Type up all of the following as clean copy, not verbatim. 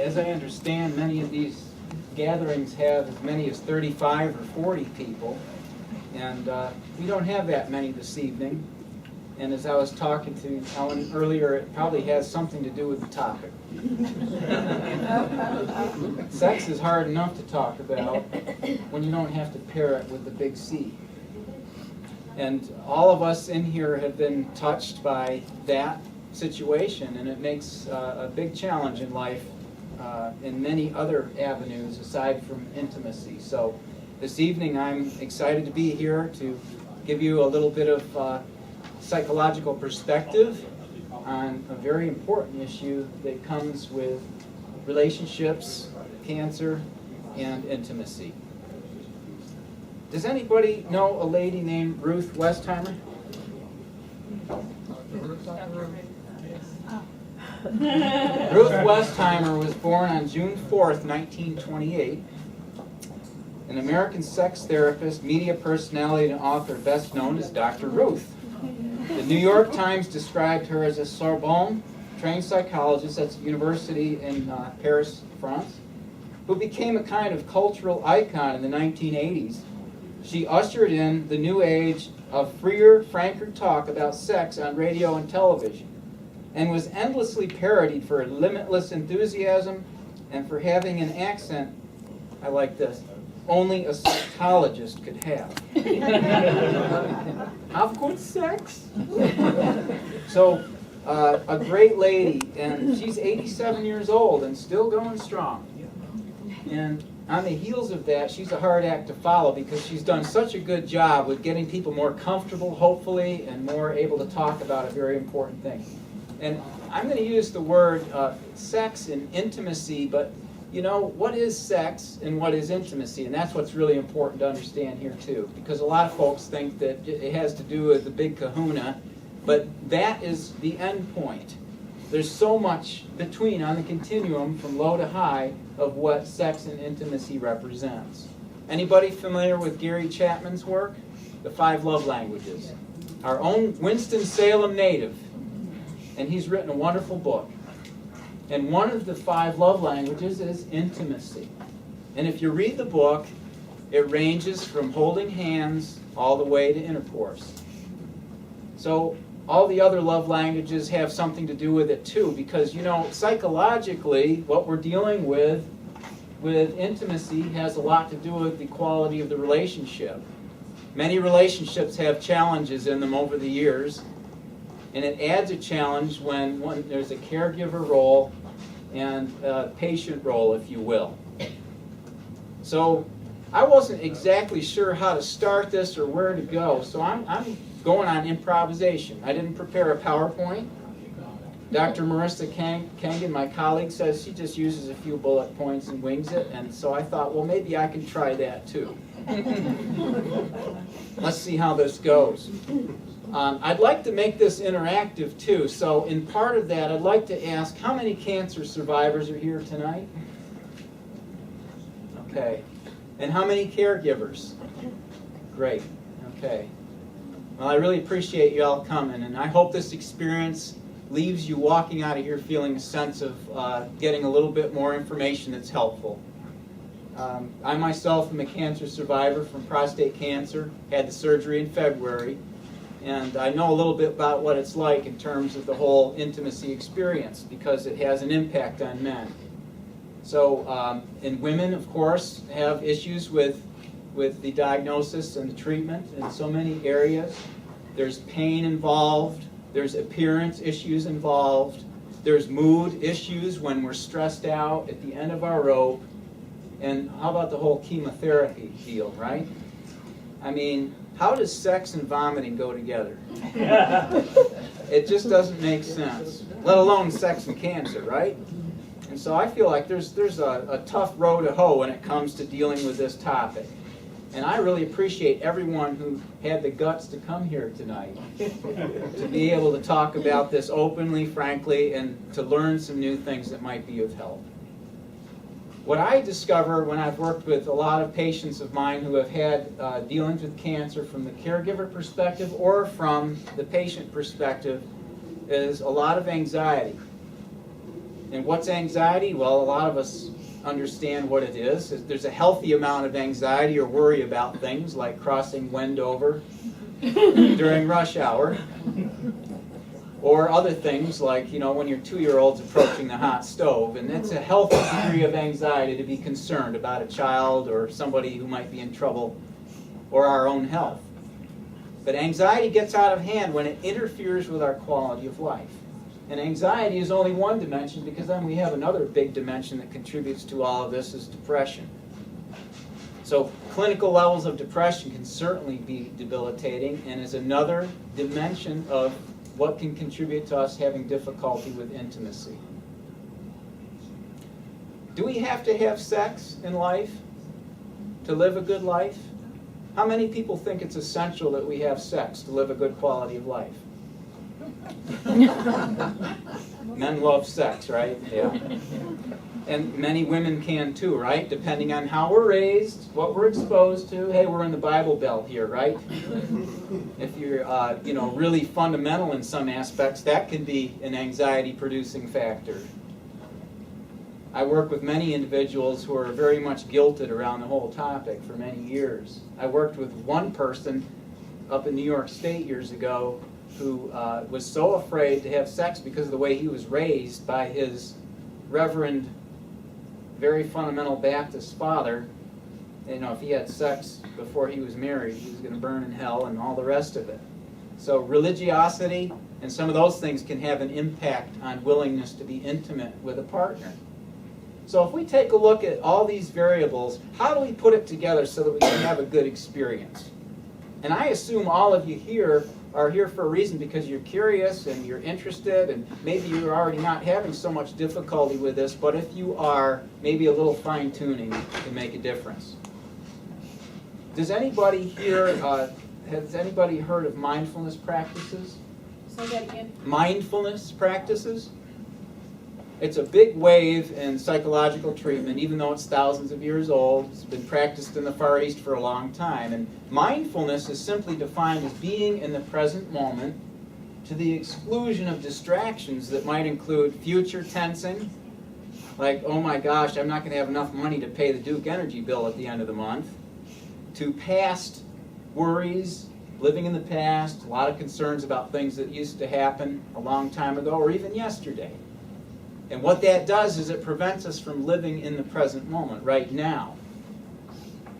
as I understand, many of these gatherings have as many as 35 or 40 people, and we don't have that many this evening. And as I was talking to Ellen earlier, it probably has something to do with the topic. Sex is hard enough to talk about when you don't have to pair it with the big C. And all of us in here have been touched by that situation, and it makes a big challenge in life in many other avenues aside from intimacy. So this evening I'm excited to be here to give you a little bit of psychological perspective on a very important issue that comes with relationships, cancer, and intimacy. Does anybody know a lady named Ruth Westheimer? Ruth Westheimer was born on June 4th, 1928. An American sex therapist, media personality, and author best known as Dr. Ruth. The New York Times described her as a Sorbonne trained psychologist at the university in Paris, France, who became a kind of cultural icon in the 1980s. She ushered in the new age of freer, franker talk about sex on radio and television, and was endlessly parodied for her limitless enthusiasm and for having an accent, I like this, only a psychologist could have. Have good sex? So, a great lady, and she's 87 years old and still going strong. And on the heels of that, she's a hard act to follow because she's done such a good job with getting people more comfortable, hopefully, and more able to talk about a very important thing. And I'm going to use the word sex and intimacy, but you know, what is sex and what is intimacy? And that's what's really important to understand here too, because a lot of folks think that it has to do with the big kahuna, but that is the end point. There's so much between, on the continuum from low to high, of what sex and intimacy represents. Anybody familiar with Gary Chapman's work? The 5 Love Languages. Our own Winston-Salem native. And he's written a wonderful book. And one of the 5 love languages is intimacy. And if you read the book, it ranges from holding hands all the way to intercourse. So all the other love languages have something to do with it too, because you know, psychologically, what we're dealing with intimacy has a lot to do with the quality of the relationship. Many relationships have challenges in them over the years. And it adds a challenge when there's a caregiver role and a patient role, if you will. So I wasn't exactly sure how to start this or where to go, so I'm going on improvisation. I didn't prepare a PowerPoint. Dr. Marissa Kangan, my colleague, says she just uses a few bullet points and wings it, and so I thought, well, maybe I can try that too. Let's see how this goes. I'd like to make this interactive too, so in part of that I'd like to ask how many cancer survivors are here tonight? Okay. And how many caregivers? Great. Okay. Well, I really appreciate you all coming, and I hope this experience leaves you walking out of here feeling a sense of getting a little bit more information that's helpful. I myself am a cancer survivor from prostate cancer, had the surgery in February. And I know a little bit about what it's like in terms of the whole intimacy experience because it has an impact on men. So, and women, of course, have issues with the diagnosis and the treatment in so many areas. There's pain involved. There's appearance issues involved. There's mood issues when we're stressed out at the end of our rope. And how about the whole chemotherapy deal, right? I mean, how does sex and vomiting go together? It just doesn't make sense, let alone sex and cancer, right? And so I feel like there's a tough row to hoe when it comes to dealing with this topic. And I really appreciate everyone who had the guts to come here tonight to be able to talk about this openly, frankly, and to learn some new things that might be of help. What I discover when I've worked with a lot of patients of mine who have had dealings with cancer from the caregiver perspective or from the patient perspective is a lot of anxiety. And what's anxiety? Well, a lot of us understand what it is. There's a healthy amount of anxiety or worry about things like crossing Wendover during rush hour, or other things like, when your 2-year-old's approaching the hot stove, and it's a healthy degree of anxiety to be concerned about a child or somebody who might be in trouble or our own health. But anxiety gets out of hand when it interferes with our quality of life. And anxiety is only one dimension, because then we have another big dimension that contributes to all of this, is depression. So clinical levels of depression can certainly be debilitating, and is another dimension of what can contribute to us having difficulty with intimacy. Do we have to have sex in life to live a good life? How many people think it's essential that we have sex to live a good quality of life? Men love sex, right? Yeah. And many women can too, right? Depending on how we're raised, what we're exposed to. Hey, we're in the Bible Belt here, right? If you're, really fundamental in some aspects, that can be an anxiety-producing factor. I work with many individuals who are very much guilted around the whole topic for many years. I worked with one person up in New York State years ago who was so afraid to have sex because of the way he was raised by his reverend, very fundamental Baptist father. If he had sex before he was married, he was going to burn in hell and all the rest of it. So religiosity and some of those things can have an impact on willingness to be intimate with a partner. So if we take a look at all these variables, how do we put it together so that we can have a good experience? And I assume all of you here are here for a reason, because you're curious and you're interested, and maybe you're already not having so much difficulty with this, but if you are, maybe a little fine-tuning can make a difference. Does anybody here, has anybody heard of mindfulness practices? Say that again. Mindfulness practices? It's a big wave in psychological treatment, even though it's thousands of years old. It's been practiced in the Far East for a long time. And mindfulness is simply defined as being in the present moment to the exclusion of distractions that might include future tensing, like, oh my gosh, I'm not going to have enough money to pay the Duke Energy bill at the end of the month, to past worries, living in the past, a lot of concerns about things that used to happen a long time ago or even yesterday. And what that does is it prevents us from living in the present moment, right now.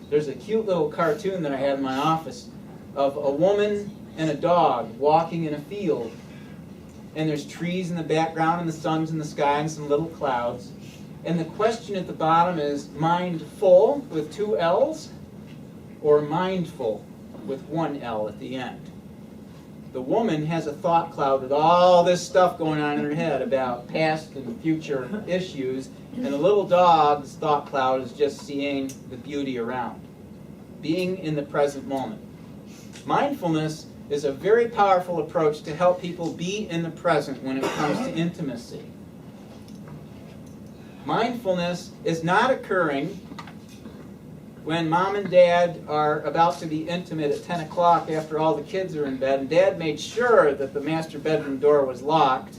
There's a cute little cartoon that I had in my office of a woman and a dog walking in a field. And there's trees in the background, and the sun's in the sky, and some little clouds. And the question at the bottom is, mindful with 2 L's, or mindful with 1 L at the end? The woman has a thought cloud with all this stuff going on in her head about past and future issues, and the little dog's thought cloud is just seeing the beauty around, being in the present moment. Mindfulness is a very powerful approach to help people be in the present when it comes to intimacy. Mindfulness is not occurring when mom and dad are about to be intimate at 10 o'clock after all the kids are in bed, and dad made sure that the master bedroom door was locked,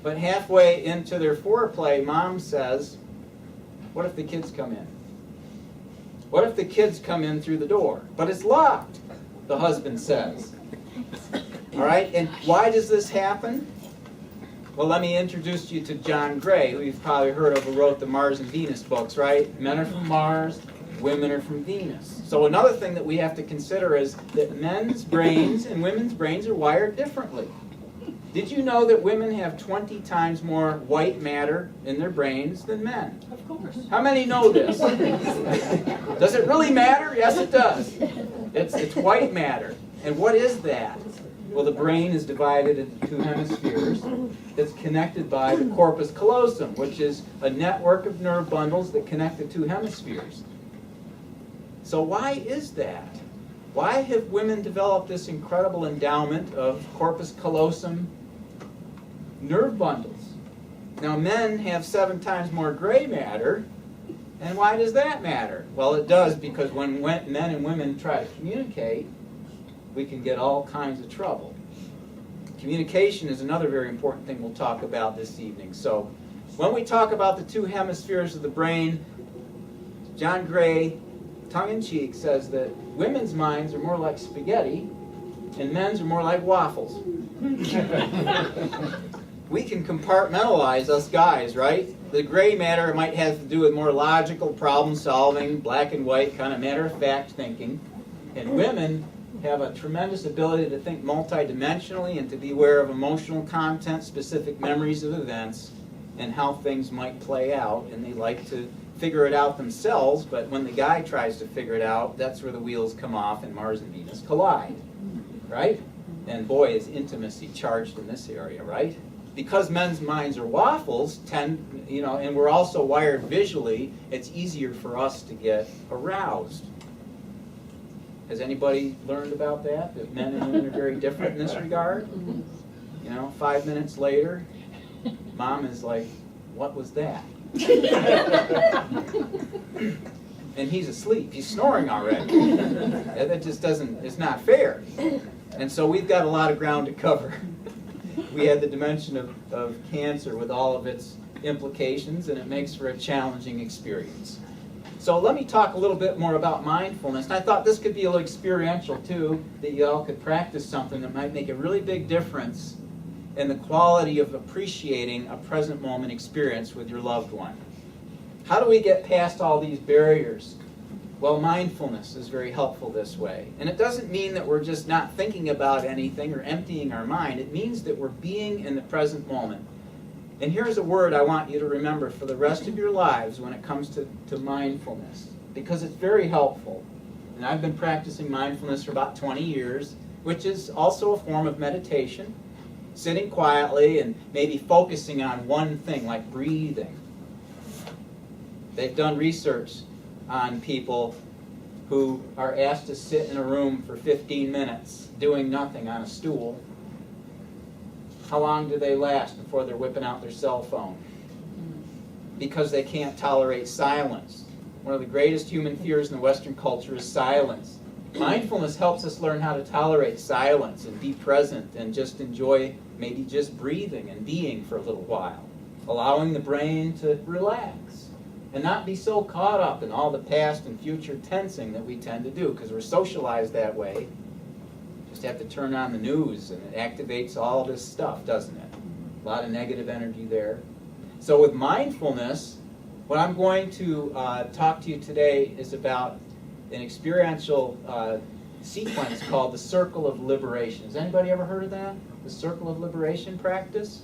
but halfway into their foreplay, mom says, what if the kids come in? What if the kids come in through the door? But it's locked, the husband says. All right, and why does this happen? Well, let me introduce you to John Gray, who you've probably heard of, who wrote the Mars and Venus books, right? Men are from Mars, women are from Venus. So another thing that we have to consider is that men's brains and women's brains are wired differently. Did you know that women have 20 times more white matter in their brains than men? Of course. How many know this? Does it really matter? Yes, it does. It's white matter. And what is that? Well, the brain is divided into 2 hemispheres. It's connected by the corpus callosum, which is a network of nerve bundles that connect the 2 hemispheres. So why is that? Why have women developed this incredible endowment of corpus callosum nerve bundles? Now, men have 7 times more gray matter, and why does that matter? Well, it does, because when men and women try to communicate, we can get all kinds of trouble. Communication is another very important thing we'll talk about this evening. So when we talk about the two hemispheres of the brain, John Gray, tongue-in-cheek, says that women's minds are more like spaghetti and men's are more like waffles. We can compartmentalize, us guys, right? The gray matter might have to do with more logical problem solving, black and white kind of matter-of-fact thinking. And women have a tremendous ability to think multidimensionally and to be aware of emotional content, specific memories of events, and how things might play out. And they like to figure it out themselves, but when the guy tries to figure it out, that's where the wheels come off and Mars and Venus collide, right? And boy, is intimacy charged in this area, right? Because men's minds are waffles, and we're also wired visually, it's easier for us to get aroused. Has anybody learned about that? That men and women are very different in this regard? 5 minutes later, mom is like, what was that? And he's asleep. He's snoring already. That just doesn't, it's not fair. And so we've got a lot of ground to cover. We had the dimension of cancer with all of its implications, and it makes for a challenging experience. So let me talk a little bit more about mindfulness. And I thought this could be a little experiential too, that you all could practice something that might make a really big difference in the quality of appreciating a present moment experience with your loved one. How do we get past all these barriers? Well, mindfulness is very helpful this way. And it doesn't mean that we're just not thinking about anything or emptying our mind. It means that we're being in the present moment. And here's a word I want you to remember for the rest of your lives when it comes to mindfulness, because it's very helpful. And I've been practicing mindfulness for about 20 years, which is also a form of meditation, sitting quietly and maybe focusing on one thing, like breathing. They've done research on people who are asked to sit in a room for 15 minutes doing nothing on a stool. How long do they last before they're whipping out their cell phone? Because they can't tolerate silence. One of the greatest human fears in the Western culture is silence. Mindfulness helps us learn how to tolerate silence and be present and just enjoy maybe just breathing and being for a little while, allowing the brain to relax and not be so caught up in all the past and future tensing that we tend to do, because we're socialized that way. Just have to turn on the news and it activates all this stuff, doesn't it? A lot of negative energy there. So with mindfulness, what I'm going to talk to you today is about an experiential sequence called the Circle of Liberation. Has anybody ever heard of that? The Circle of Liberation practice?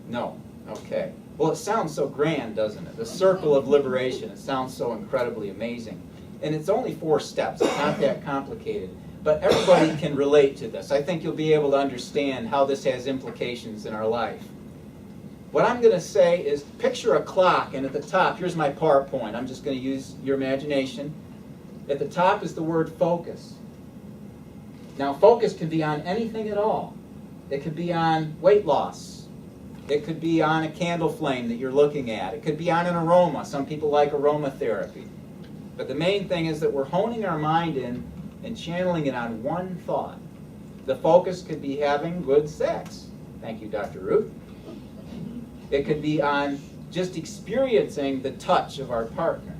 No. Okay. Well, it sounds so grand, doesn't it? The Circle of Liberation. It sounds so incredibly amazing. And it's only 4 steps. It's not that complicated. But everybody can relate to this. I think you'll be able to understand how this has implications in our life. What I'm going to say is picture a clock, and at the top, here's my PowerPoint. I'm just going to use your imagination. At the top is the word focus. Now, focus can be on anything at all. It could be on weight loss. It could be on a candle flame that you're looking at. It could be on an aroma. Some people like aromatherapy. But the main thing is that we're honing our mind in and channeling it on one thought. The focus could be having good sex. Thank you, Dr. Ruth. It could be on just experiencing the touch of our partner.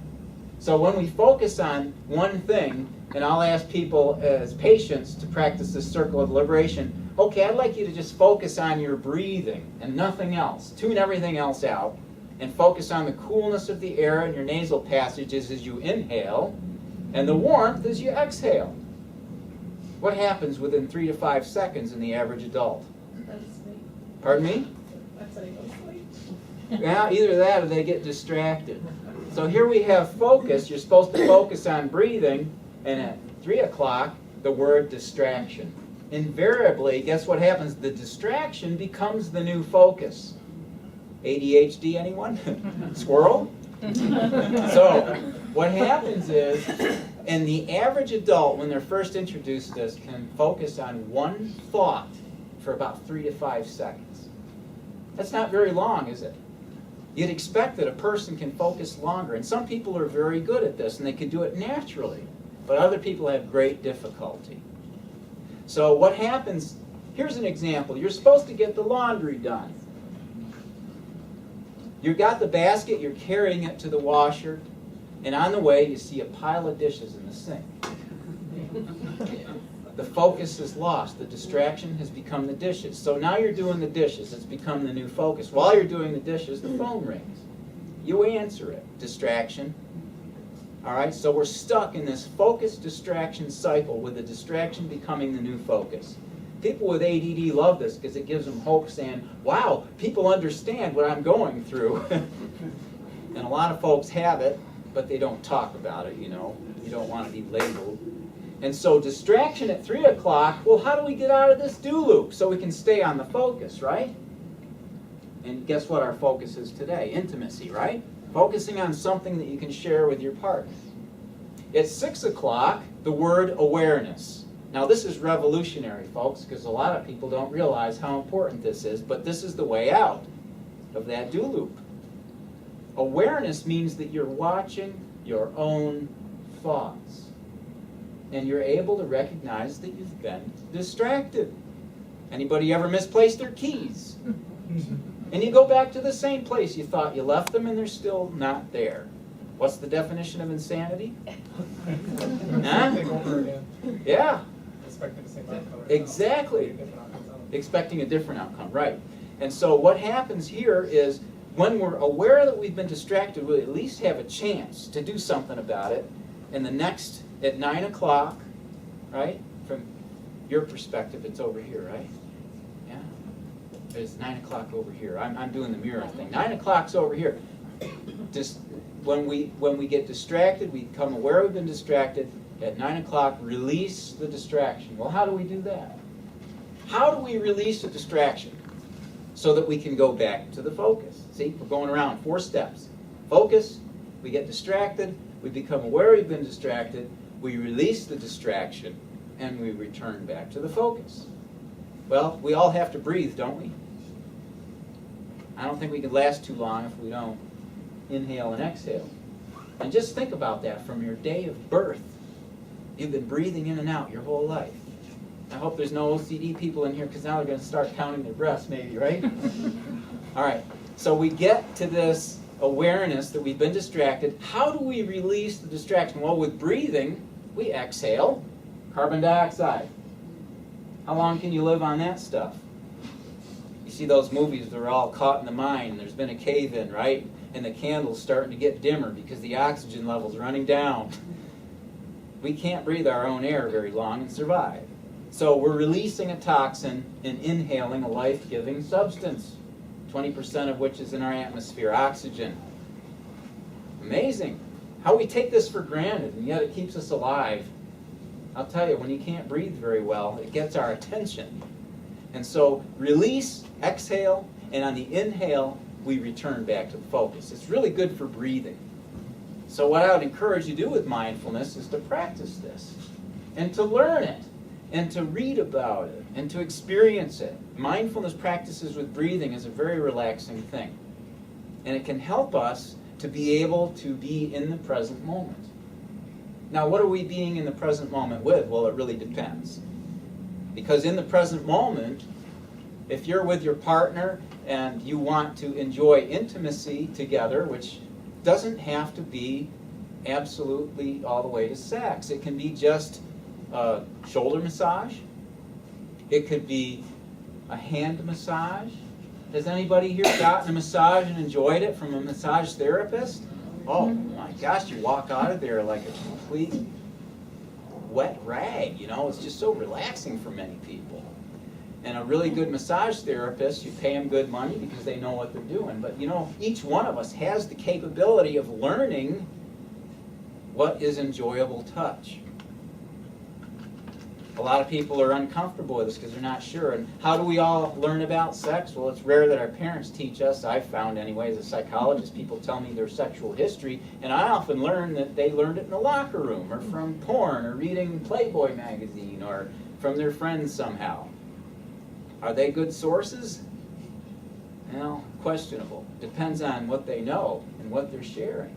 So when we focus on one thing, and I'll ask people as patients to practice this Circle of Liberation, okay, I'd like you to just focus on your breathing and nothing else. Tune everything else out and focus on the coolness of the air in your nasal passages as you inhale and the warmth as you exhale. What happens within 3 to 5 seconds in the average adult? Pardon me? Yeah, either that or they get distracted. So here we have focus. You're supposed to focus on breathing, and at 3 o'clock, the word distraction. Invariably, guess what happens? The distraction becomes the new focus. ADHD, anyone? Squirrel? So what happens is, and the average adult, when they're first introduced to this, can focus on one thought for about 3 to 5 seconds. That's not very long, is it? You'd expect that a person can focus longer, and some people are very good at this, and they can do it naturally, but other people have great difficulty. So what happens here's an example. You're supposed to get the laundry done. You've got the basket, you're carrying it to the washer, and on the way you see a pile of dishes in the sink. The focus is lost. The distraction has become the dishes. So now you're doing the dishes. It's become the new focus. While you're doing the dishes, the phone rings. You answer it. Distraction. All right, so we're stuck in this focus-distraction cycle with the distraction becoming the new focus. People with ADD love this because it gives them hope, saying, wow, people understand what I'm going through. And a lot of folks have it, but they don't talk about it, you know. You don't want to be labeled. And so distraction at 3 o'clock, well, how do we get out of this do loop so we can stay on the focus, right? And guess what our focus is today? Intimacy, right? Focusing on something that you can share with your partner. At 6 o'clock, the word awareness. Now this is revolutionary, folks, because a lot of people don't realize how important this is, but this is the way out of that do loop. Awareness means that you're watching your own thoughts. And you're able to recognize that you've been distracted. Anybody ever misplaced their keys? And you go back to the same place you thought you left them and they're still not there. What's the definition of insanity? Huh? Yeah. Expecting the same outcome. Exactly. Expecting a different outcome, right. And so what happens here is when we're aware that we've been distracted, we'll at least have a chance to do something about it. And the next, at 9 o'clock, right, from your perspective, it's over here, right? Yeah. It's 9 o'clock over here. I'm doing the mirror thing. 9 o'clock's over here. Just when we get distracted, we become aware we've been distracted. At 9 o'clock, release the distraction. Well, how do we do that? How do we release the distraction so that we can go back to the focus? See, we're going around 4 steps. Focus, we get distracted, we become aware we've been distracted, we release the distraction, and we return back to the focus. Well, we all have to breathe, don't we? I don't think we could last too long if we don't inhale and exhale. And just think about that from your day of birth. You've been breathing in and out your whole life. I hope there's no OCD people in here because now they're going to start counting their breaths maybe, right? All right, so we get to this awareness that we've been distracted. How do we release the distraction? Well, with breathing, we exhale carbon dioxide. How long can you live on that stuff? You see those movies, they're all caught in the mine, there's been a cave-in, right? And the candle's starting to get dimmer because the oxygen level's running down. We can't breathe our own air very long and survive. So we're releasing a toxin and inhaling a life-giving substance, 20% of which is in our atmosphere, oxygen. Amazing. How we take this for granted, and yet it keeps us alive. I'll tell you, when you can't breathe very well, it gets our attention. And so release, exhale, and on the inhale, we return back to the focus. It's really good for breathing. So what I would encourage you to do with mindfulness is to practice this, and to learn it, and to read about it, and to experience it. Mindfulness practices with breathing is a very relaxing thing. And it can help us to be able to be in the present moment. Now, what are we being in the present moment with? Well, it really depends. Because in the present moment, if you're with your partner and you want to enjoy intimacy together, which doesn't have to be absolutely all the way to sex. It can be just a shoulder massage. It could be a hand massage. Has anybody here gotten a massage and enjoyed it from a massage therapist? Oh my gosh, you walk out of there like a complete wet rag, you know, it's just so relaxing for many people. And a really good massage therapist, you pay them good money because they know what they're doing. But you know, each one of us has the capability of learning what is enjoyable touch. A lot of people are uncomfortable with this because they're not sure. And how do we all learn about sex? Well, it's rare that our parents teach us. I've found anyway, as a psychologist, people tell me their sexual history, and I often learn that they learned it in the locker room, or from porn, or reading Playboy magazine, or from their friends somehow. Are they good sources? Well, questionable. Depends on what they know and what they're sharing.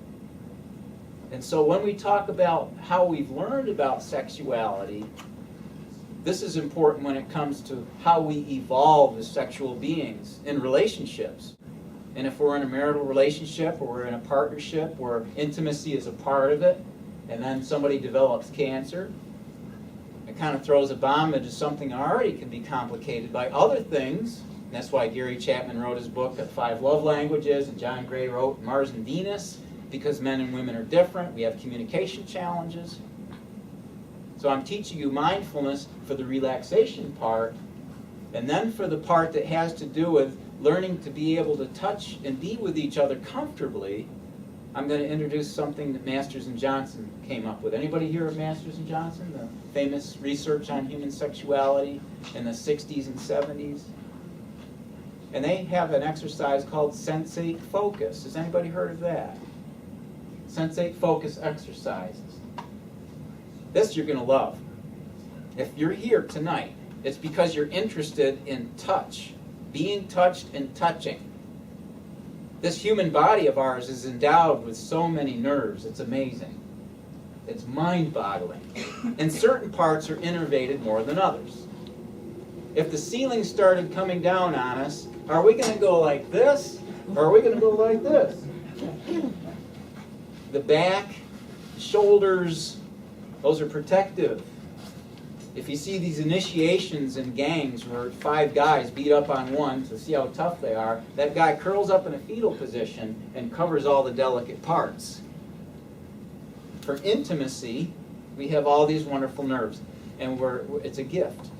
And so when we talk about how we've learned about sexuality, This is important when it comes to how we evolve as sexual beings in relationships. And if we're in a marital relationship or we're in a partnership where intimacy is a part of it, and then somebody develops cancer, it kind of throws a bomb into something that already can be complicated by other things. And that's why Gary Chapman wrote his book, 5 Love Languages, and John Gray wrote Mars and Venus, because men and women are different. We have communication challenges. So I'm teaching you mindfulness for the relaxation part, and then for the part that has to do with learning to be able to touch and be with each other comfortably, I'm going to introduce something that Masters and Johnson came up with. Anybody hear of Masters and Johnson, the famous research on human sexuality in the 60s and 70s? And they have an exercise called sensate focus. Has anybody heard of that? Sensate focus exercises. This you're going to love. If you're here tonight, it's because you're interested in touch, being touched and touching. This human body of ours is endowed with so many nerves. It's amazing. It's mind-boggling. And certain parts are innervated more than others. If the ceiling started coming down on us, are we going to go like this, or are we going to go like this? The back, shoulders, those are protective. If you see these initiations in gangs where 5 guys beat up on one to see how tough they are, that guy curls up in a fetal position and covers all the delicate parts. For intimacy, we have all these wonderful nerves, and it's a gift.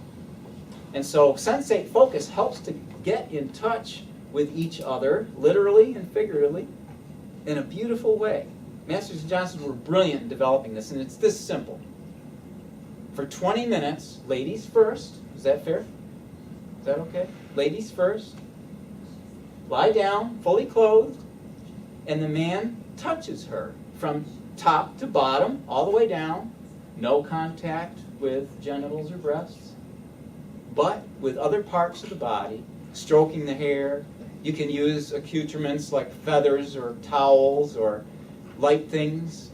And so sensate focus helps to get in touch with each other, literally and figuratively, in a beautiful way. Masters and Johnson were brilliant in developing this, and it's this simple. For 20 minutes, ladies first. Is that fair? Is that okay? Ladies first. Lie down, fully clothed, and the man touches her from top to bottom, all the way down. No contact with genitals or breasts, but with other parts of the body, stroking the hair. You can use accoutrements like feathers or towels or light things.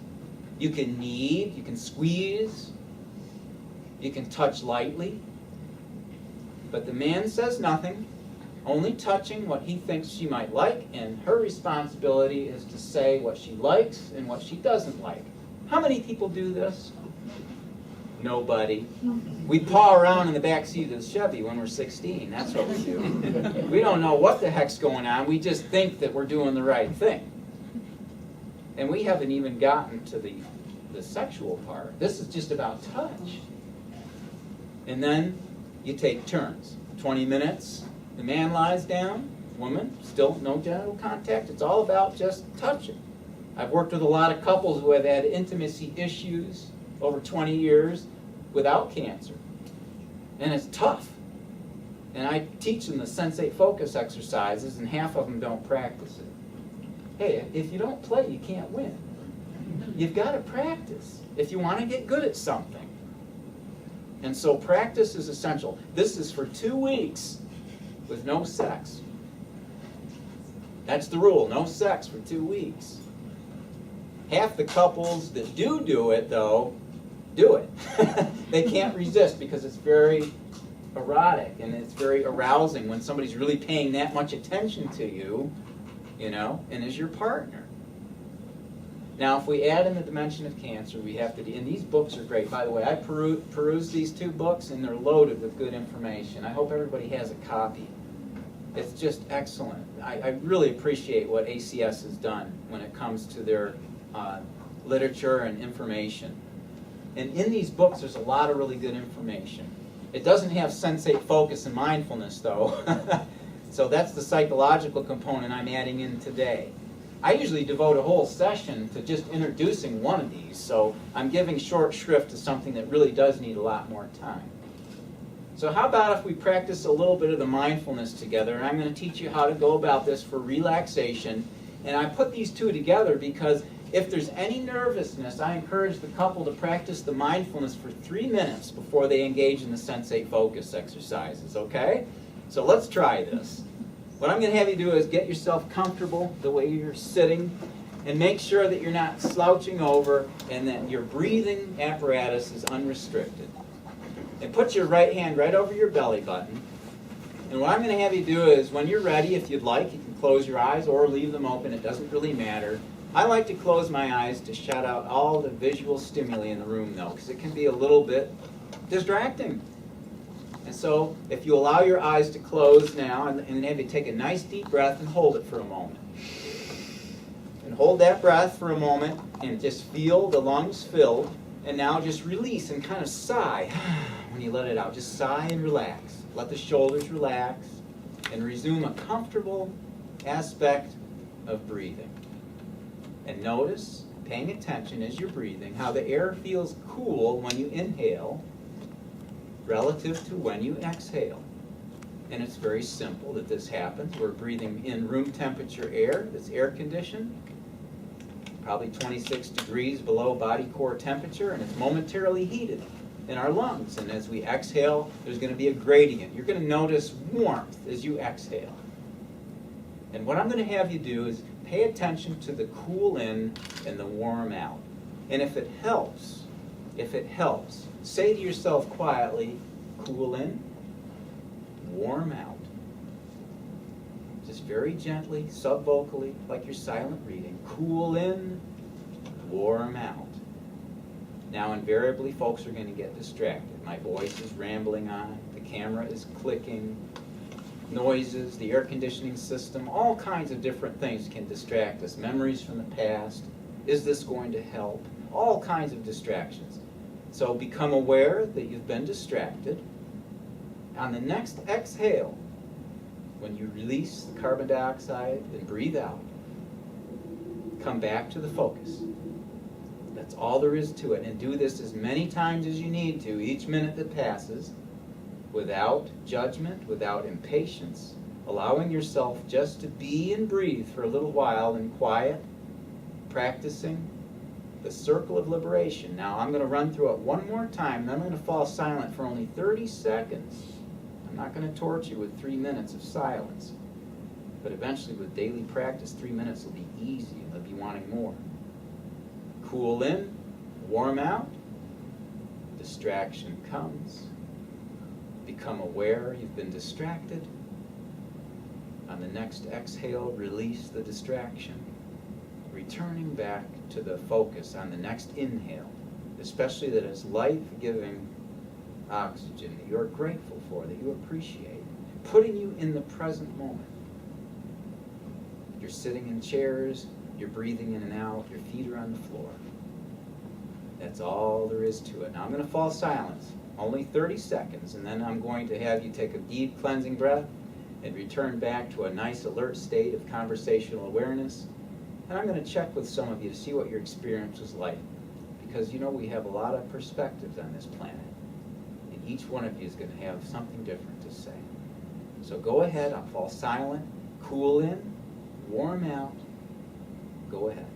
You can knead, you can squeeze, you can touch lightly. But the man says nothing, only touching what he thinks she might like, and her responsibility is to say what she likes and what she doesn't like. How many people do this? Nobody. We paw around in the back seat of the Chevy when we're 16. That's what we do. We don't know what the heck's going on. We just think that we're doing the right thing. And we haven't even gotten to the sexual part. This is just about touch. And then you take turns. 20 minutes, the man lies down, woman, still no genital contact. It's all about just touching. I've worked with a lot of couples who have had intimacy issues over 20 years without cancer. And it's tough. And I teach them the sensate focus exercises, and half of them don't practice it. Hey, if you don't play, you can't win. You've got to practice if you want to get good at something. And so practice is essential. This is for 2 weeks with no sex. That's the rule, no sex for 2 weeks. Half the couples that do it, though, do it. They can't resist because it's very erotic and it's very arousing when somebody's really paying that much attention to you, and is your partner. Now, if we add in the dimension of cancer, we have to, and these books are great. By the way, I perused these 2 books, and they're loaded with good information. I hope everybody has a copy. It's just excellent. I really appreciate what ACS has done when it comes to their literature and information. And in these books, there's a lot of really good information. It doesn't have sensate focus and mindfulness, though. So that's the psychological component I'm adding in today. I usually devote a whole session to just introducing one of these, so I'm giving short shrift to something that really does need a lot more time. So how about if we practice a little bit of the mindfulness together, and I'm going to teach you how to go about this for relaxation. And I put these 2 together because if there's any nervousness, I encourage the couple to practice the mindfulness for 3 minutes before they engage in the sensate focus exercises, okay? So let's try this. What I'm going to have you do is get yourself comfortable the way you're sitting, and make sure that you're not slouching over and that your breathing apparatus is unrestricted. And put your right hand right over your belly button. And what I'm going to have you do is, when you're ready, if you'd like, you can close your eyes or leave them open. It doesn't really matter. I like to close my eyes to shut out all the visual stimuli in the room, though, because it can be a little bit distracting. And so, if you allow your eyes to close now, and have you take a nice deep breath and hold it for a moment. And hold that breath for a moment, and just feel the lungs filled. And now just release and kind of sigh when you let it out. Just sigh and relax. Let the shoulders relax and resume a comfortable aspect of breathing. And notice, paying attention as you're breathing, how the air feels cool when you inhale relative to when you exhale. And it's very simple that this happens. We're breathing in room temperature air that's air conditioned, probably 26 degrees below body core temperature, and it's momentarily heated in our lungs. And as we exhale, there's going to be a gradient. You're going to notice warmth as you exhale. And what I'm going to have you do is pay attention to the cool in and the warm out. And if it helps, say to yourself quietly, cool in, warm out. Just very gently, subvocally, like you're silent reading. Cool in, warm out. Now, invariably, folks are going to get distracted. My voice is rambling on, the camera is clicking, noises, the air conditioning system, all kinds of different things can distract us. Memories from the past. Is this going to help? All kinds of distractions. So become aware that you've been distracted. On the next exhale, when you release the carbon dioxide and breathe out, come back to the focus. That's all there is to it. And do this as many times as you need to, each minute that passes, without judgment, without impatience, allowing yourself just to be and breathe for a little while in quiet, practicing the circle of liberation. Now, I'm going to run through it one more time, and I'm going to fall silent for only 30 seconds. I'm not going to torture you with 3 minutes of silence. But eventually, with daily practice, 3 minutes will be easy, and you'll be wanting more. Cool in, warm out. Distraction comes. Become aware you've been distracted. On the next exhale, release the distraction. Returning back to the focus on the next inhale, especially that it's life-giving oxygen that you're grateful for, that you appreciate, putting you in the present moment. You're sitting in chairs, you're breathing in and out, your feet are on the floor. That's all there is to it. Now I'm going to fall silent, only 30 seconds, and then I'm going to have you take a deep cleansing breath and return back to a nice alert state of conversational awareness. And I'm going to check with some of you to see what your experience was like. Because, you know, we have a lot of perspectives on this planet. And each one of you is going to have something different to say. So go ahead, I'll fall silent, cool in, warm out, go ahead.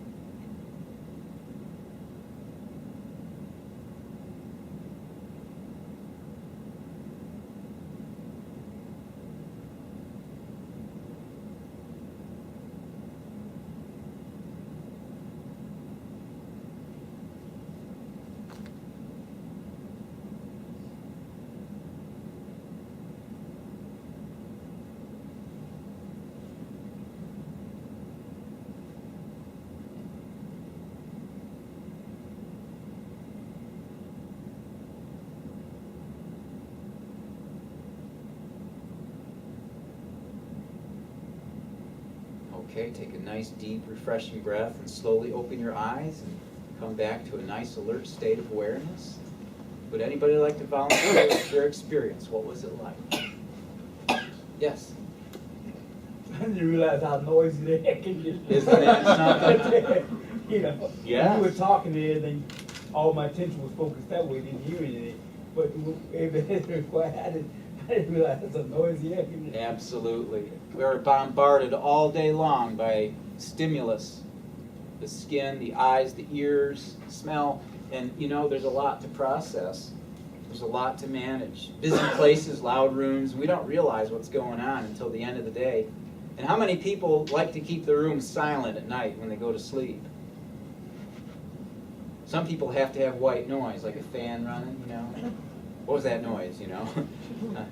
Okay, take a nice, deep, refreshing breath and slowly open your eyes and come back to a nice, alert state of awareness. Would anybody like to volunteer their experience? What was it like? Yes? I didn't realize how noisy the heck it is. Isn't that something? You know, Yes. when you were talking and everything, all my attention was focused that way, didn't hear anything. But everything was quiet. I didn't realize it's a noisy heck. Absolutely. We are bombarded all day long by stimulus. The skin, the eyes, the ears, smell. And, you know, there's a lot to process. There's a lot to manage. Busy places, loud rooms. We don't realize what's going on until the end of the day. And how many people like to keep their room silent at night when they go to sleep? Some people have to have white noise, like a fan running, you know. What was that noise, you know?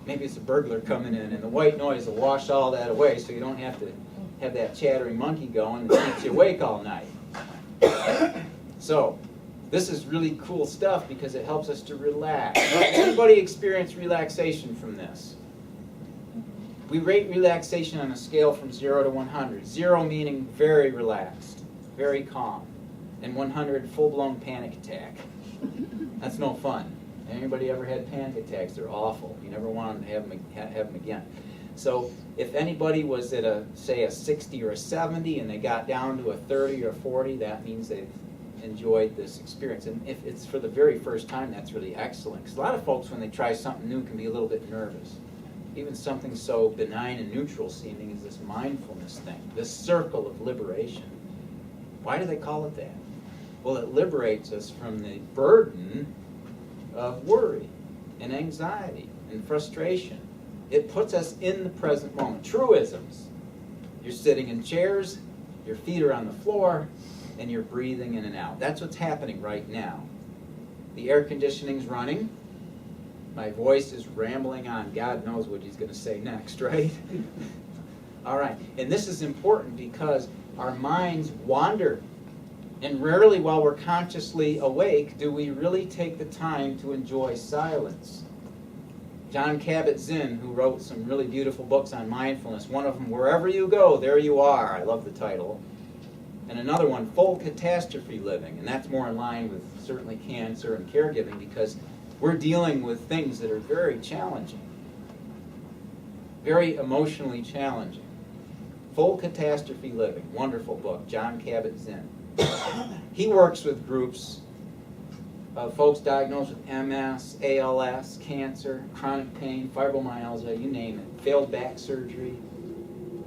Maybe it's a burglar coming in, and the white noise will wash all that away so you don't have to have that chattering monkey going that keeps you awake all night. So, this is really cool stuff because it helps us to relax. Anybody experience relaxation from this? We rate relaxation on a scale from 0 to 100. 0 meaning very relaxed, very calm, and 100 full-blown panic attack. That's no fun. Anybody ever had panic attacks? They're awful. You never want to have them again. So if anybody was at a, say, a 60 or a 70 and they got down to a 30 or 40, that means they've enjoyed this experience. And if it's for the very first time, that's really excellent. Because a lot of folks, when they try something new, can be a little bit nervous. Even something so benign and neutral seeming as this mindfulness thing, this circle of liberation. Why do they call it that? Well, it liberates us from the burden of worry and anxiety and frustration. It puts us in the present moment. Truisms. You're sitting in chairs, your feet are on the floor, and you're breathing in and out. That's what's happening right now. The air conditioning's running. My voice is rambling on. God knows what he's going to say next, right? All right. And this is important because our minds wander. And rarely while we're consciously awake do we really take the time to enjoy silence. Jon Kabat-Zinn, who wrote some really beautiful books on mindfulness, one of them, Wherever You Go, There You Are. I love the title. And another one, Full Catastrophe Living. And that's more in line with certainly cancer and caregiving because we're dealing with things that are very challenging, very emotionally challenging. Full Catastrophe Living, wonderful book, Jon Kabat-Zinn. He works with groups of folks diagnosed with MS, ALS, cancer, chronic pain, fibromyalgia, you name it, failed back surgery,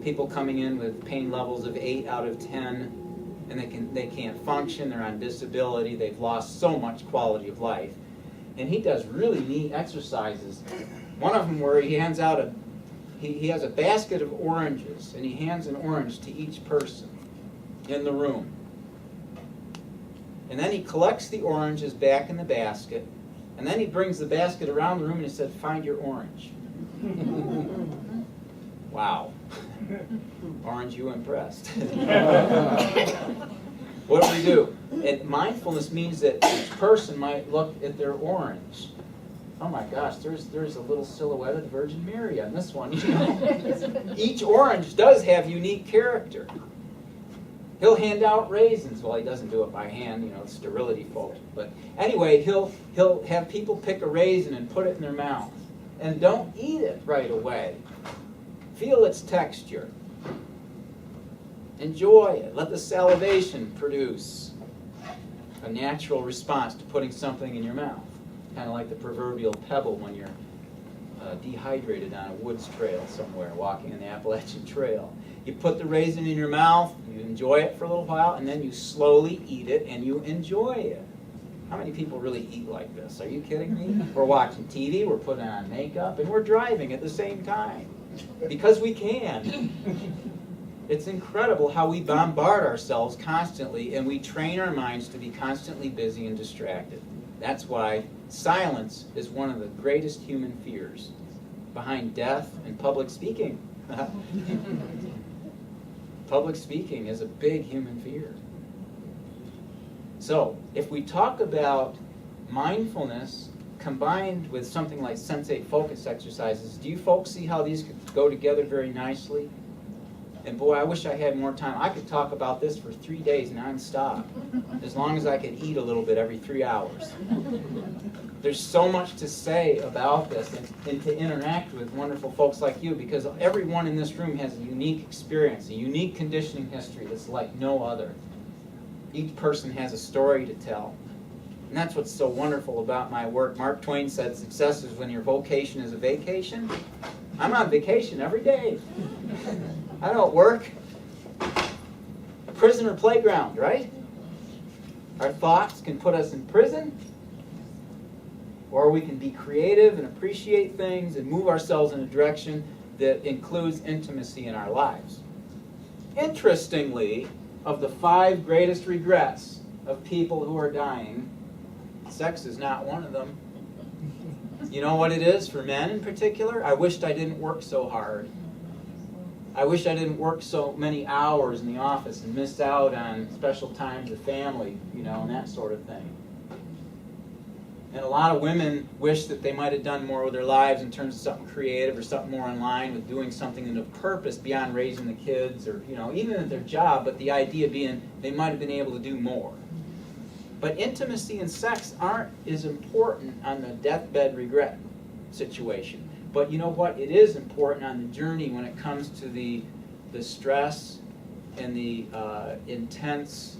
people coming in with pain levels of 8 out of 10, and they can't function, they're on disability, they've lost so much quality of life. And he does really neat exercises. One of them where he hands out he has a basket of oranges, and he hands an orange to each person in the room. And then he collects the oranges back in the basket, and then he brings the basket around the room and he said, "Find your orange." Wow. Aren't you impressed? What do we do? And mindfulness means that each person might look at their orange. Oh my gosh, there's a little silhouette of the Virgin Mary on this one. Each orange does have unique character. He'll hand out raisins. Well, he doesn't do it by hand, you know, it's sterility folks. But anyway, he'll have people pick a raisin and put it in their mouth. And don't eat it right away. Feel its texture. Enjoy it. Let the salivation produce a natural response to putting something in your mouth. Kind of like the proverbial pebble when you're dehydrated on a woods trail somewhere, walking on the Appalachian Trail. You put the raisin in your mouth, you enjoy it for a little while, and then you slowly eat it and you enjoy it. How many people really eat like this? Are you kidding me? We're watching TV, we're putting on makeup, and we're driving at the same time. Because we can. It's incredible how we bombard ourselves constantly, and we train our minds to be constantly busy and distracted. That's why silence is one of the greatest human fears, behind death and public speaking. Public speaking is a big human fear. So, if we talk about mindfulness combined with something like sensate focus exercises, do you folks see how these could go together very nicely? And boy, I wish I had more time. I could talk about this for 3 days nonstop, as long as I could eat a little bit every 3 hours. There's so much to say about this and to interact with wonderful folks like you, because everyone in this room has a unique experience, a unique conditioning history that's like no other. Each person has a story to tell. And that's what's so wonderful about my work. Mark Twain said, success is when your vocation is a vacation. I'm on vacation every day. I don't work. A prison or playground, right? Our thoughts can put us in prison, or we can be creative and appreciate things and move ourselves in a direction that includes intimacy in our lives. Interestingly, of the 5 greatest regrets of people who are dying, sex is not one of them. You know what it is for men in particular? I wished I didn't work so hard. I wish I didn't work so many hours in the office and missed out on special times with family, and that sort of thing. And a lot of women wish that they might have done more with their lives in terms of something creative or something more in line with doing something of purpose beyond raising the kids or, even at their job, but the idea being they might have been able to do more. But intimacy and sex aren't as important on the deathbed regret situation. But you know what? It is important on the journey when it comes to the stress and the intense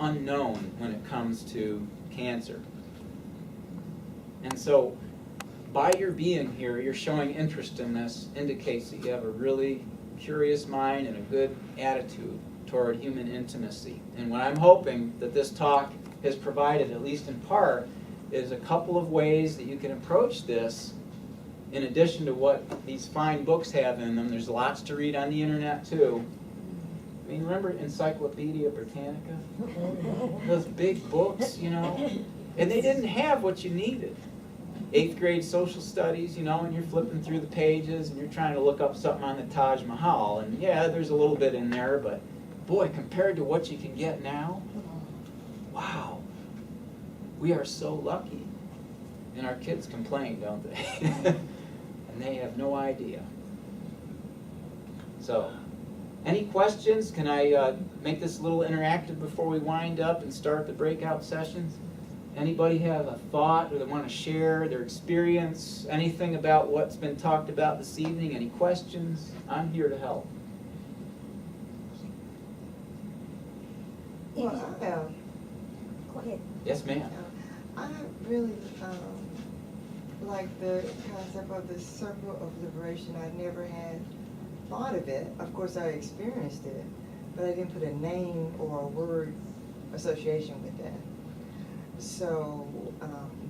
unknown when it comes to cancer. And so, by your being here, you're showing interest in this, indicates that you have a really curious mind and a good attitude toward human intimacy. And what I'm hoping that this talk has provided, at least in part, is a couple of ways that you can approach this in addition to what these fine books have in them. There's lots to read on the internet, too. I mean, remember Encyclopedia Britannica? Those big books, And they didn't have what you needed. 8th grade social studies, and you're flipping through the pages and you're trying to look up something on the Taj Mahal. And yeah, there's a little bit in there, but boy, compared to what you can get now, wow, we are so lucky. And our kids complain, don't they? And they have no idea. So, any questions? Can I make this a little interactive before we wind up and start the breakout sessions? Anybody have a thought or they want to share their experience, anything about what's been talked about this evening? Any questions? I'm here to help. Well, go ahead. Yes, ma'am. I really like the concept of the circle of liberation. I never had thought of it. Of course, I experienced it, but I didn't put a name or a word association with that. So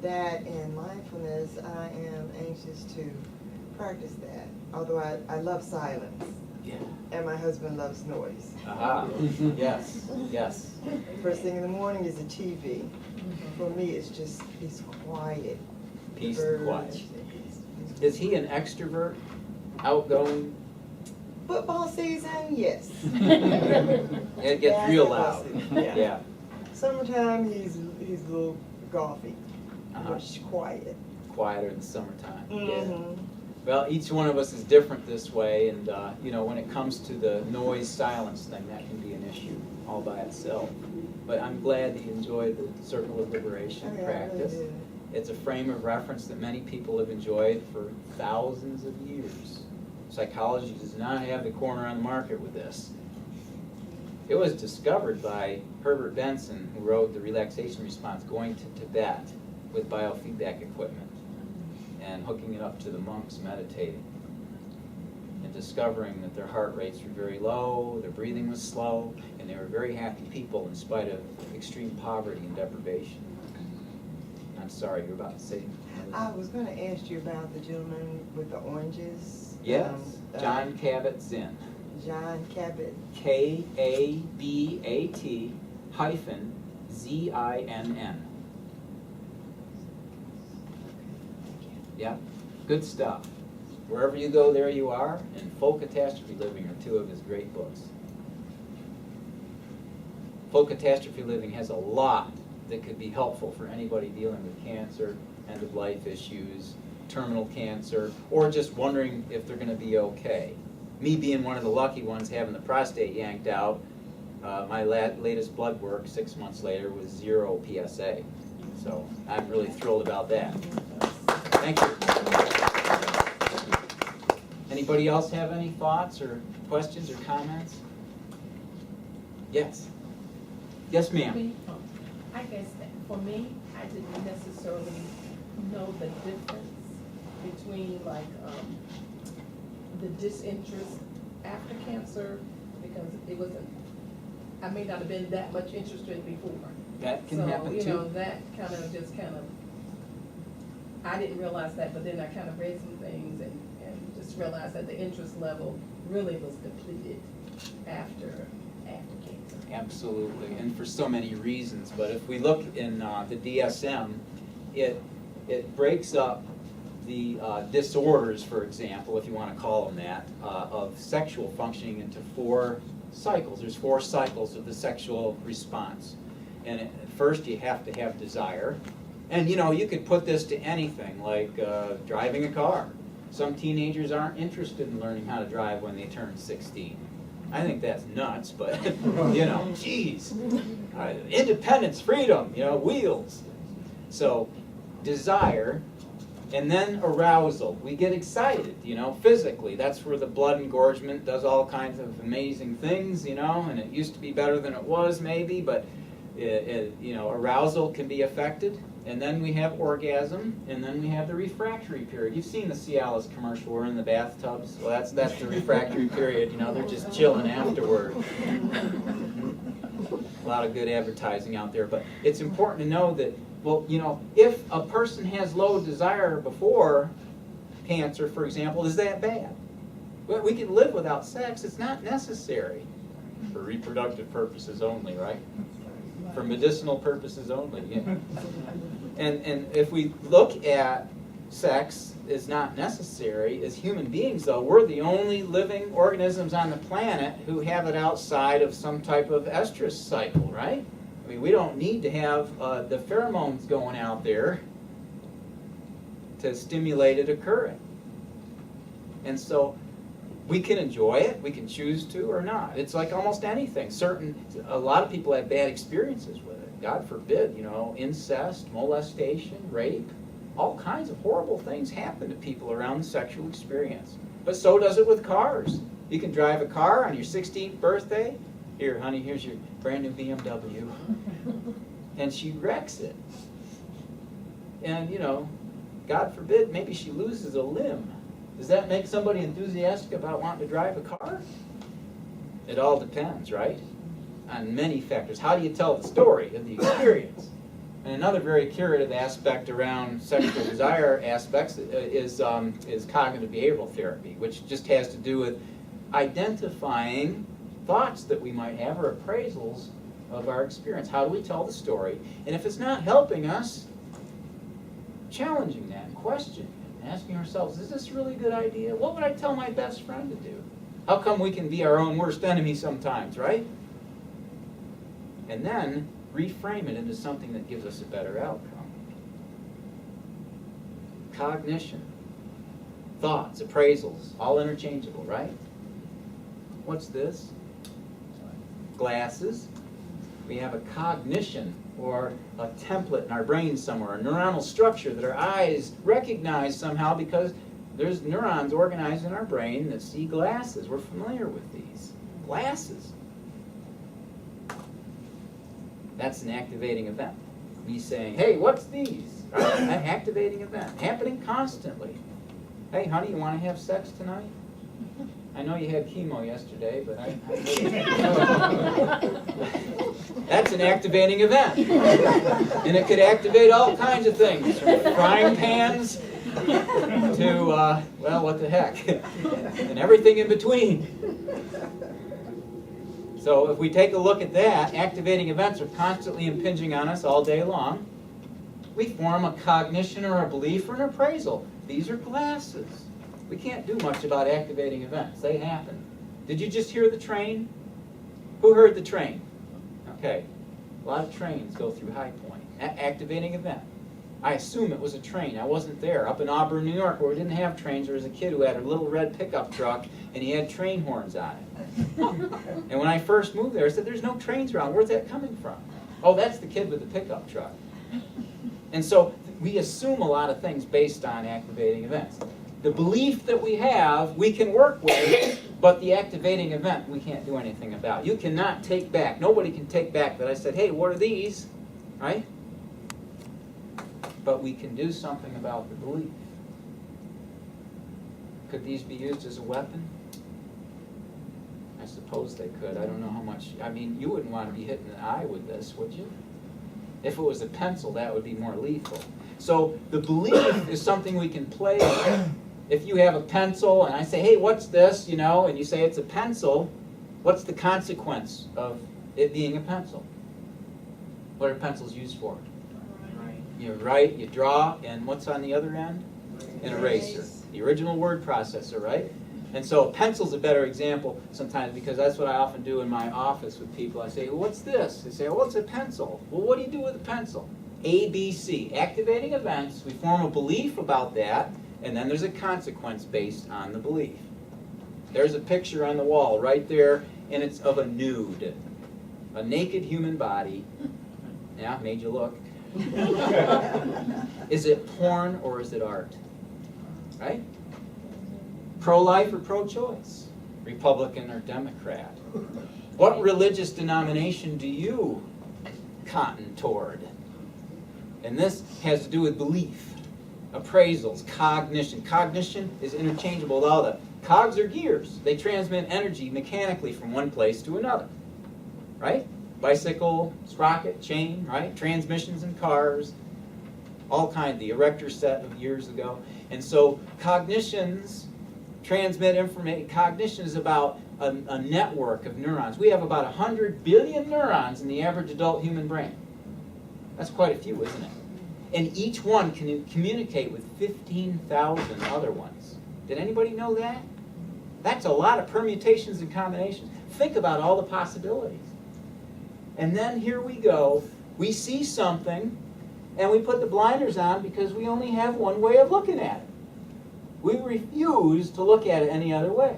that and mindfulness, I am anxious to practice that. Although I love silence. Yeah. And my husband loves noise. Aha. Yes. Yes. First thing in the morning is the TV. For me, it's quiet. Peace and quiet. Is he an extrovert? Outgoing? Football season, yes. It gets real loud. Yeah. Summertime, he's a little golfy, much quiet. Quieter in the summertime. Mm-hmm. Yeah. Well, each one of us is different this way, and when it comes to the noise silence thing, that can be an issue all by itself. But I'm glad that you enjoyed the Circle of Liberation practice. Really It's a frame of reference that many people have enjoyed for thousands of years. Psychology does not have the corner on the market with this. It was discovered by Herbert Benson, who wrote the Relaxation Response, going to Tibet with biofeedback equipment and hooking it up to the monks meditating and discovering that their heart rates were very low, their breathing was slow, and they were very happy people in spite of extreme poverty and deprivation. I'm sorry, you were about to say. I was going to ask you about the gentleman with the oranges. Yes, John Kabat-Zinn. John Cabot. Kabat-ZINN. Yeah, good stuff. Wherever you go, there you are, and Full Catastrophe Living are two of his great books. Full Catastrophe Living has a lot that could be helpful for anybody dealing with cancer, end-of-life issues, terminal cancer, or just wondering if they're going to be okay. Me being one of the lucky ones having the prostate yanked out, my latest blood work 6 months later was 0 PSA. So I'm really thrilled about that. Thank you. Anybody else have any thoughts or questions or comments? Yes. Yes, ma'am. I guess that for me, I didn't necessarily know the difference between the disinterest after cancer, because it wasn't, I may not have been that much interested before. That can happen too. That kind of, I didn't realize that, but then I kind of read some things and just realized that the interest level really was depleted after cancer. Absolutely, and for so many reasons. But if we look in the DSM, it breaks up the disorders, for example, if you want to call them that, of sexual functioning into 4 cycles. There's 4 cycles of the sexual response. And first you have to have desire. And you could put this to anything, like driving a car. Some teenagers aren't interested in learning how to drive when they turn 16. I think that's nuts, but, geez. Independence, freedom, wheels. So, desire, and then arousal. We get excited, physically. That's where the blood engorgement does all kinds of amazing things, and it used to be better than it was, maybe, but, arousal can be affected. And then we have orgasm, and then we have the refractory period. You've seen the Cialis commercial, we're in the bathtubs. Well, that's the refractory period, they're just chilling afterward. A lot of good advertising out there, but it's important to know that, if a person has low desire before cancer, for example, is that bad? Well, we can live without sex. It's not necessary. For reproductive purposes only, right? For medicinal purposes only, yeah. And if we look at sex is not necessary, as human beings, though, we're the only living organisms on the planet who have it outside of some type of estrus cycle, right? I mean, we don't need to have the pheromones going out there to stimulate it occurring. And so we can enjoy it, we can choose to or not. It's like almost anything. A lot of people have bad experiences with it. God forbid, incest, molestation, rape. All kinds of horrible things happen to people around the sexual experience. But so does it with cars. You can drive a car on your 16th birthday. Here, honey, here's your brand new BMW. And she wrecks it. And, God forbid, maybe she loses a limb. Does that make somebody enthusiastic about wanting to drive a car? It all depends, right? On many factors. How do you tell the story of the experience? And another very curative aspect around sexual desire aspects is cognitive behavioral therapy, which just has to do with identifying thoughts that we might have or appraisals of our experience. How do we tell the story? And if it's not helping us, challenging that and questioning it, asking ourselves, is this really a good idea? What would I tell my best friend to do? How come we can be our own worst enemy sometimes, right? And then reframe it into something that gives us a better outcome. Cognition, thoughts, appraisals, all interchangeable, right? What's this? Glasses. We have a cognition, or a template in our brain somewhere, a neuronal structure that our eyes recognize somehow because there's neurons organized in our brain that see glasses. We're familiar with these. Glasses. That's an activating event. Me saying, hey, what's these? An activating event, happening constantly. Hey, honey, you want to have sex tonight? I know you had chemo yesterday, but that's an activating event. And it could activate all kinds of things, from frying pans to, well, what the heck, and everything in between. So if we take a look at that, activating events are constantly impinging on us all day long. We form a cognition or a belief or an appraisal. These are glasses. We can't do much about activating events. They happen. Did you just hear the train? Who heard the train? Okay. A lot of trains go through High Point. Activating event. I assume it was a train. I wasn't there. Up in Auburn, New York, where we didn't have trains, there was a kid who had a little red pickup truck, and he had train horns on it. And when I first moved there, I said, there's no trains around. Where's that coming from? Oh, that's the kid with the pickup truck. And so we assume a lot of things based on activating events. The belief that we have, we can work with, but the activating event, we can't do anything about. You cannot take back, nobody can take back that I said, hey, what are these? Right? But we can do something about the belief. Could these be used as a weapon? I suppose they could. I don't know how much. I mean, you wouldn't want to be hit in the eye with this, would you? If it was a pencil, that would be more lethal. So the belief is something we can play with. If you have a pencil and I say, hey, what's this? And you say it's a pencil, what's the consequence of it being a pencil? What are pencils used for? You write, you draw, and what's on the other end? An eraser. The original word processor, right? And so a pencil's a better example sometimes because that's what I often do in my office with people. I say, well, what's this? They say, well, it's a pencil. Well, what do you do with a pencil? ABC, activating events. We form a belief about that, and then there's a consequence based on the belief. There's a picture on the wall right there, and it's of a nude. A naked human body. Yeah, made you look. Is it porn or is it art? Right? Pro-life or pro-choice? Republican or Democrat? What religious denomination do you cotton toward? And this has to do with belief, appraisals, cognition. Cognition is interchangeable with all that. Cogs are gears. They transmit energy mechanically from one place to another. Right? Bicycle, sprocket, chain, right? Transmissions in cars, all kinds, the erector set of years ago. And so cognitions transmit information. Cognition is about a network of neurons. We have about 100 billion neurons in the average adult human brain. That's quite a few, isn't it? And each one can communicate with 15,000 other ones. Did anybody know that? That's a lot of permutations and combinations. Think about all the possibilities. And then here we go. We see something, and we put the blinders on because we only have one way of looking at it. We refuse to look at it any other way.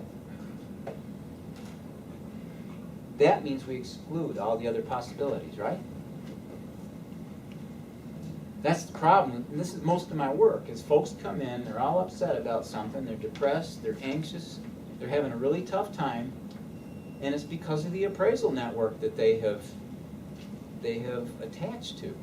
That means we exclude all the other possibilities, right? That's the problem, and this is most of my work, is folks come in, they're all upset about something, they're depressed, they're anxious, they're having a really tough time, and it's because of the appraisal network that they have attached to.